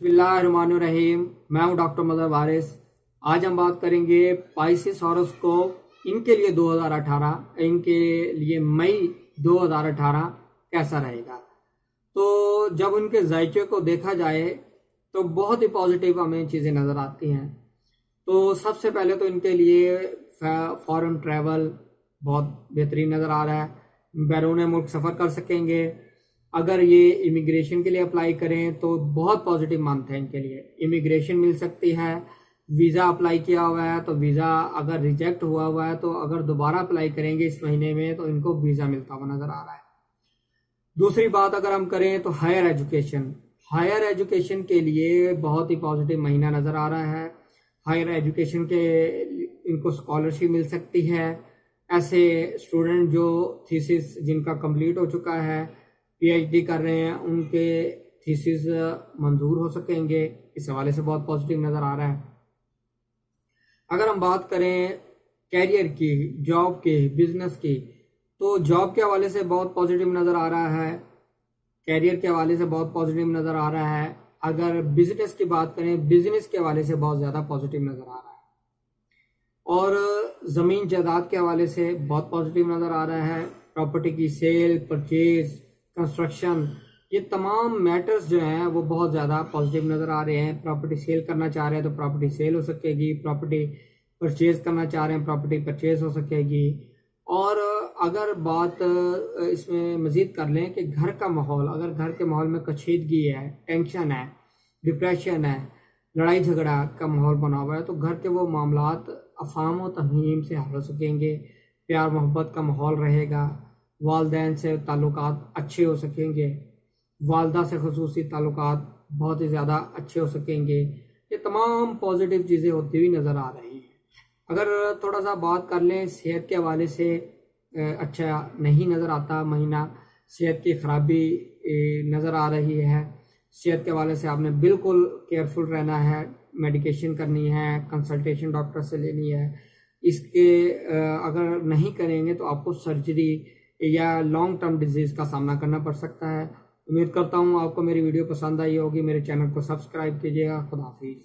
बिस्मिल्लाहिर्रहमानिर्रहीम। मैं हूं डॉक्टर मदर वारिस। आज हम बात करेंगे पाइसेस हॉरोस्कोप इनके लिए 2018, इनके लिए मई 2018 कैसा रहेगा। तो जब उनके जायके को देखा जाए तो बहुत ही पॉजिटिव हमें चीज़ें नज़र आती हैं। तो सबसे पहले तो इनके लिए फॉरेन ट्रैवल बहुत बेहतरीन नज़र आ रहा है। बैरून मुल्क सफ़र कर सकेंगे। अगर ये इमिग्रेशन के लिए अप्लाई करें तो बहुत पॉजिटिव मंथ है इनके लिए। इमिग्रेशन मिल सकती है। वीज़ा अप्लाई किया हुआ है तो वीज़ा अगर रिजेक्ट हुआ है तो अगर दोबारा अप्लाई करेंगे इस महीने में तो इनको वीज़ा मिलता हुआ नज़र आ रहा है। दूसरी बात अगर हम करें तो हायर एजुकेशन के लिए बहुत ही पॉजिटिव महीना नज़र आ रहा है। हायर एजुकेशन के इनको स्कॉलरशिप मिल सकती है। ऐसे स्टूडेंट जो थीसिस जिनका कंप्लीट हो चुका है, पीएचडी कर रहे हैं, उनके थीसिस मंजूर हो सकेंगे। इस हवाले से बहुत पॉजिटिव नज़र आ रहा है। अगर हम बात करें कैरियर की, जॉब की, बिजनेस की, तो जॉब के हवाले से बहुत पॉजिटिव नज़र आ रहा है। कैरियर के हवाले से बहुत पॉजिटिव नज़र आ रहा है। अगर बिजनेस की बात करें, बिजनेस के हवाले से बहुत ज़्यादा पॉजिटिव नज़र आ रहा है। और ज़मीन जायदाद के हवाले से बहुत पॉजिटिव नज़र आ रहा है। प्रॉपर्टी की सेल, परचेज, कंस्ट्रक्शन, ये तमाम मैटर्स जो हैं वो बहुत ज़्यादा पॉजिटिव नज़र आ रहे हैं। प्रॉपर्टी सेल करना चाह रहे हैं तो प्रॉपर्टी सेल हो सकेगी। प्रॉपर्टी परचेज करना चाह रहे हैं, प्रॉपर्टी परचेज हो सकेगी। और अगर बात इसमें मज़ीद कर लें कि घर का माहौल, अगर घर के माहौल में कशीदगी है, टेंशन है, डिप्रेशन है, लड़ाई झगड़ा का माहौल बना हुआ है, तो घर के वो मामलात अफ़ाम व तफ़हीम से हल हो सकेंगे। प्यार मोहब्बत का माहौल रहेगा। वालदैन से ताल्लुकात अच्छे हो सकेंगे। वालदा से ख़ुसूसी ताल्लुकात बहुत ही ज़्यादा अच्छे हो सकेंगे। ये तमाम पॉजिटिव चीज़ें होती हुई नज़र आ रही हैं। अगर थोड़ा सा बात कर लें सेहत के हवाले से, अच्छा नहीं नज़र आता महीना। सेहत की ख़राबी नज़र आ रही है। सेहत के हवाले से आपने बिल्कुल केयरफुल रहना है। मेडिकेशन करनी है, कंसल्टेशन डॉक्टर से लेनी है। इसके अगर नहीं करेंगे तो आपको सर्जरी या लॉन्ग टर्म डिजीज़ का सामना करना पड़ सकता है। उम्मीद करता हूँ आपको मेरी वीडियो पसंद आई होगी। मेरे चैनल को सब्सक्राइब कीजिएगा। खुदा हाफिज़।